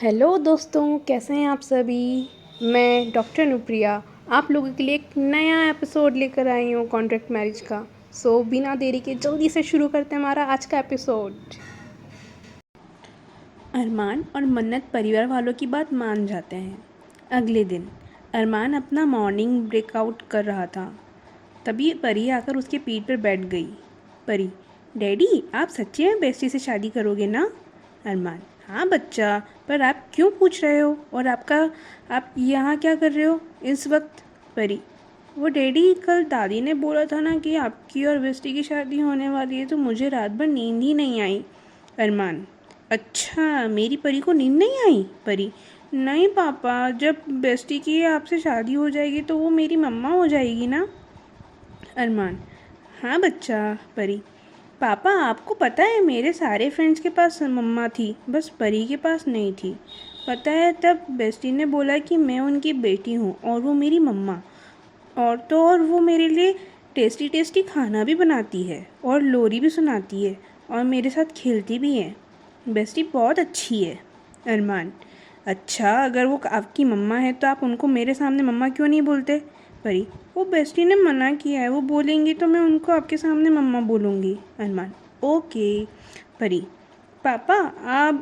Hello दोस्तों, कैसे हैं आप सभी। मैं डॉक्टर अनुप्रिया आप लोगों के लिए एक नया एपिसोड लेकर आई हूँ कॉन्ट्रैक्ट मैरिज का। बिना देरी के जल्दी से शुरू करते हैं हमारा आज का एपिसोड। अरमान और मन्नत परिवार वालों की बात मान जाते हैं। अगले दिन अरमान अपना मॉर्निंग ब्रेकआउट कर रहा था। तभी परी आकर उसके पीठ पर बैठ गई। परी, डैडी आप सच्ची में बेस्टी से शादी करोगे ना। अरमान, हाँ बच्चा, पर आप क्यों पूछ रहे हो और आप यहाँ क्या कर रहे हो इस वक्त। परी, वो डैडी कल दादी ने बोला था ना कि आपकी और बेस्टी की शादी होने वाली है, तो मुझे रात भर नींद ही नहीं आई। अरमान, अच्छा मेरी परी को नींद नहीं आई। परी, नहीं पापा, जब बेस्टी की आपसे शादी हो जाएगी तो वो मेरी मम्मा हो जाएगी ना। अरमान, हाँ बच्चा। परी, पापा आपको पता है मेरे सारे फ्रेंड्स के पास मम्मा थी, बस परी के पास नहीं थी। पता है तब बेस्टी ने बोला कि मैं उनकी बेटी हूँ और वो मेरी मम्मा। और वो मेरे लिए टेस्टी टेस्टी खाना भी बनाती है और लोरी भी सुनाती है और मेरे साथ खेलती भी है। बेस्टी बहुत अच्छी है। अरमान, अच्छा अगर वो आपकी मम्मा है तो आप उनको मेरे सामने मम्मा क्यों नहीं बोलते। परी, वो बेस्टी ने मना किया है, वो बोलेंगी तो मैं उनको आपके सामने मम्मा बोलूँगी। अरमान, ओके। परी, पापा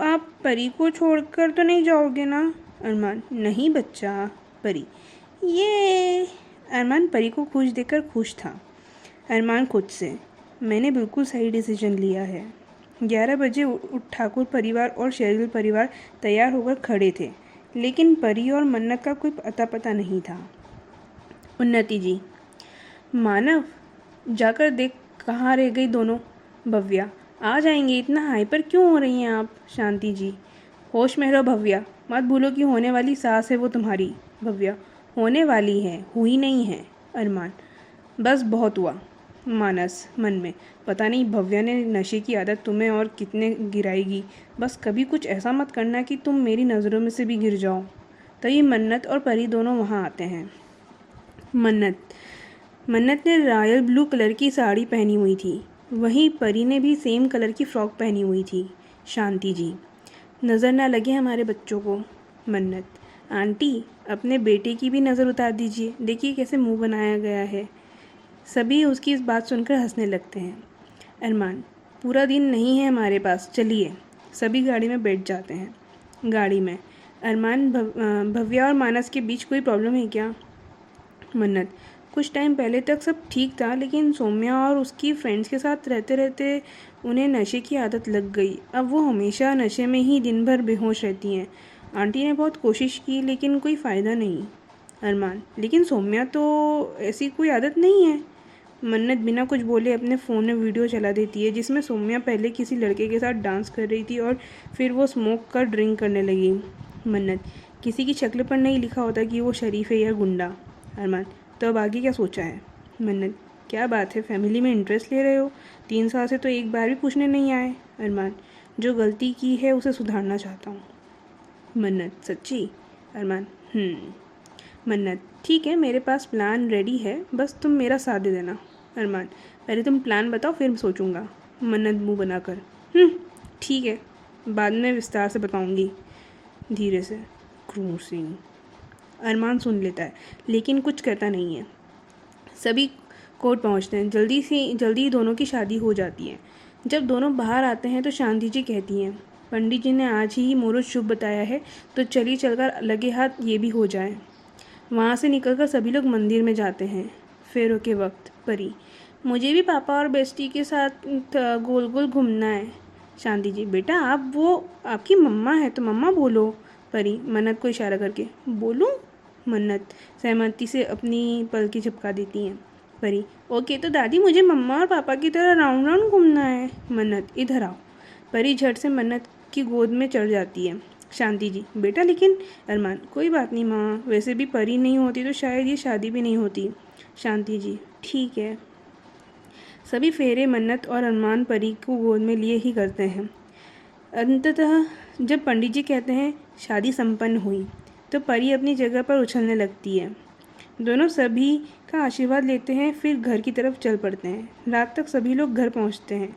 आप परी को छोड़कर तो नहीं जाओगे ना। अरमान, नहीं बच्चा। परी, ये अरमान परी को खुश देखकर खुश था। अरमान खुद से, मैंने बिल्कुल सही डिसीजन लिया है। 11 बजे ठाकुर परिवार और शेरगिल परिवार तैयार होकर खड़े थे, लेकिन परी और मन्नत का कोई अता पता नहीं था। उन्नति जी, मानव, जाकर देख कहाँ रह गई दोनों। भव्या, आ जाएंगे, इतना हाइपर क्यों हो रही हैं आप। शांति जी, होश में रहो भव्या, मत भूलो कि होने वाली सास है वो तुम्हारी। भव्या, होने वाली है, हुई नहीं है। अरमान, बस बहुत हुआ। मानस मन में, पता नहीं भव्या ने नशे की आदत तुम्हें और कितने गिराएगी। बस कभी कुछ ऐसा मत करना कि तुम मेरी नज़रों में से भी गिर जाओ। तभी मन्नत और परी दोनों वहाँ आते हैं। मन्नत ने रॉयल ब्लू कलर की साड़ी पहनी हुई थी, वहीं परी ने भी सेम कलर की फ्रॉक पहनी हुई थी। शांति जी, नज़र ना लगे हमारे बच्चों को। मन्नत, आंटी अपने बेटे की भी नज़र उतार दीजिए, देखिए कैसे मुंह बनाया गया है। सभी उसकी इस बात सुनकर हंसने लगते हैं। अरमान, पूरा दिन नहीं है हमारे पास, चलिए। सभी गाड़ी में बैठ जाते हैं। गाड़ी में अरमान, भव्या और मानस के बीच कोई प्रॉब्लम है क्या। मन्नत, कुछ टाइम पहले तक सब ठीक था, लेकिन सौम्या और उसकी फ्रेंड्स के साथ रहते रहते उन्हें नशे की आदत लग गई। अब वो हमेशा नशे में ही दिन भर बेहोश रहती हैं। आंटी ने बहुत कोशिश की लेकिन कोई फ़ायदा नहीं। अरमान, लेकिन सौम्या तो ऐसी कोई आदत नहीं है। मन्नत बिना कुछ बोले अपने फ़ोन में वीडियो चला देती है, जिसमें सौम्या पहले किसी लड़के के साथ डांस कर रही थी और फिर वो स्मोक कर ड्रिंक करने लगी। मन्नत, किसी की शक्ल पर नहीं लिखा होता कि वो शरीफ है या गुंडा। अरमान, तो अब आगे क्या सोचा है। मन्नत, क्या बात है, फैमिली में इंटरेस्ट ले रहे हो, 3 साल से तो एक बार भी पूछने नहीं आए। अरमान, जो गलती की है उसे सुधारना चाहता हूँ। मन्नत, सच्ची। अरमान, मन्नत, ठीक है, मेरे पास प्लान रेडी है, बस तुम मेरा साथ दे देना। अरमान, पहले तुम प्लान बताओ फिर सोचूंगा। मन्नत मुंह बनाकर, ठीक है, बाद में विस्तार से बताऊंगी। धीरे से, क्रूसिंग। अरमान सुन लेता है लेकिन कुछ कहता नहीं है। सभी कोर्ट पहुंचते हैं। जल्दी ही दोनों की शादी हो जाती है। जब दोनों बाहर आते हैं तो शांति जी कहती हैं, पंडित जी ने आज ही मुहूर्त शुभ बताया है, तो चलिए चलकर लगे हाथ ये भी हो जाए। वहाँ से निकलकर सभी लोग मंदिर में जाते हैं। फेरों के वक्त परी, मुझे भी पापा और बेस्टी के साथ गोल गोल घूमना है। शांति जी, बेटा आप वो आपकी मम्मा है तो मम्मा बोलो। परी मन्नत को इशारा करके, बोलूँ। मन्नत सहमति से अपनी पलकी झपका देती हैं। परी, ओके तो दादी मुझे मम्मा और पापा की तरह राउंड राउंड घूमना है। मन्नत, इधर आओ। परी झट से मन्नत की गोद में चढ़ जाती है। शांति जी, बेटा लेकिन। अरमान, कोई बात नहीं माँ, वैसे भी परी नहीं होती तो शायद ये शादी भी नहीं होती। शांति जी, ठीक है। सभी फेरे मन्नत और अरमान परी को गोद में लिए ही करते हैं। अंततः जब पंडित जी कहते हैं शादी संपन्न हुई, तो परी अपनी जगह पर उछलने लगती है। दोनों सभी का आशीर्वाद लेते हैं, फिर घर की तरफ चल पड़ते हैं। रात तक सभी लोग घर पहुंचते हैं।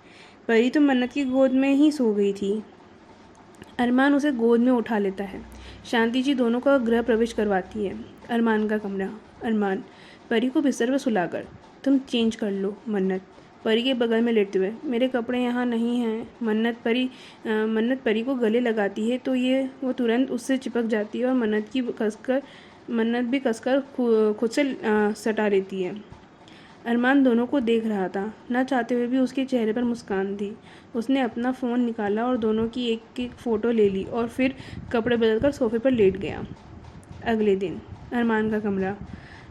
परी तो मन्नत की गोद में ही सो गई थी। अरमान उसे गोद में उठा लेता है। शांति जी दोनों का गृह प्रवेश करवाती है। अरमान का कमरा। अरमान परी को बिस्तर पर सुलाकर, तुम चेंज कर लो। मन्नत परी के बगल में लेटते हुए, मेरे कपड़े यहाँ नहीं हैं। मन्नत परी को गले लगाती है तो वो तुरंत उससे चिपक जाती है और मन्नत भी कसकर खुद से सटा लेती है। अरमान दोनों को देख रहा था, ना चाहते हुए भी उसके चेहरे पर मुस्कान थी। उसने अपना फ़ोन निकाला और दोनों की एक एक फ़ोटो ले ली और फिर कपड़े बदलकर सोफे पर लेट गया। अगले दिन अरमान का कमरा।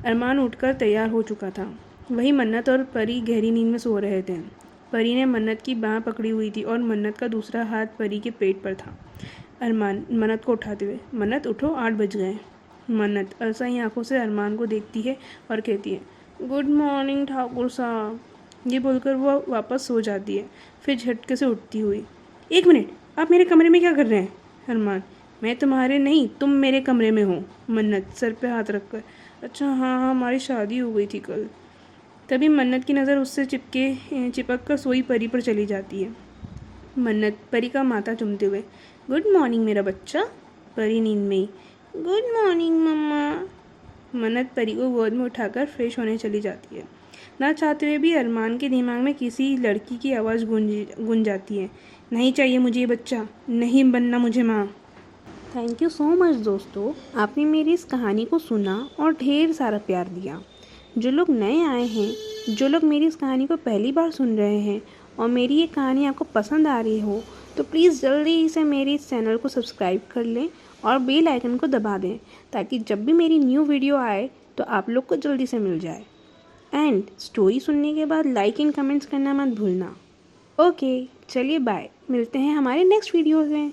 अरमान उठकर तैयार हो चुका था। वही मन्नत और परी गहरी नींद में सो रहे थे। परी ने मन्नत की बाँह पकड़ी हुई थी और मन्नत का दूसरा हाथ परी के पेट पर था। अरमान मन्नत को उठाते हुए, मन्नत उठो, 8 बज गए। मन्नत अलसाई आंखों से अरमान को देखती है और कहती है, गुड मॉर्निंग ठाकुर साहब। ये बोलकर वो वापस सो जाती है। फिर झटके से उठती हुई, 1 मिनट, आप मेरे कमरे में क्या कर रहे हैं? अरमान, मैं तुम्हारे नहीं, तुम मेरे कमरे में हो। मन्नत सर पे हाथ रखकर, अच्छा हाँ, हमारी शादी हो गई थी कल। तभी मन्नत की नज़र उससे चिपक कर सोई परी पर चली जाती है। मन्नत परी का माथा चूमते हुए, गुड मॉर्निंग मेरा बच्चा। परी नींद में ही, गुड मॉर्निंग मम्मा। मन्नत परी को गोद में उठाकर फ्रेश होने चली जाती है। ना चाहते हुए भी अरमान के दिमाग में किसी लड़की की आवाज़ गूंज जाती है, नहीं चाहिए मुझे ये बच्चा, नहीं बनना मुझे माँ। थैंक यू सो मच दोस्तों, आपने मेरी इस कहानी को सुना और ढेर सारा प्यार दिया। जो लोग नए आए हैं, जो लोग मेरी इस कहानी को पहली बार सुन रहे हैं और मेरी ये कहानी आपको पसंद आ रही हो, तो प्लीज़ जल्दी से मेरे इस चैनल को सब्सक्राइब कर लें और बेल आइकन को दबा दें, ताकि जब भी मेरी न्यू वीडियो आए तो आप लोग को जल्दी से मिल जाए। एंड स्टोरी सुनने के बाद लाइक एंड कमेंट्स करना मत भूलना। ओके, चलिए बाय, मिलते हैं हमारे नेक्स्ट वीडियो में।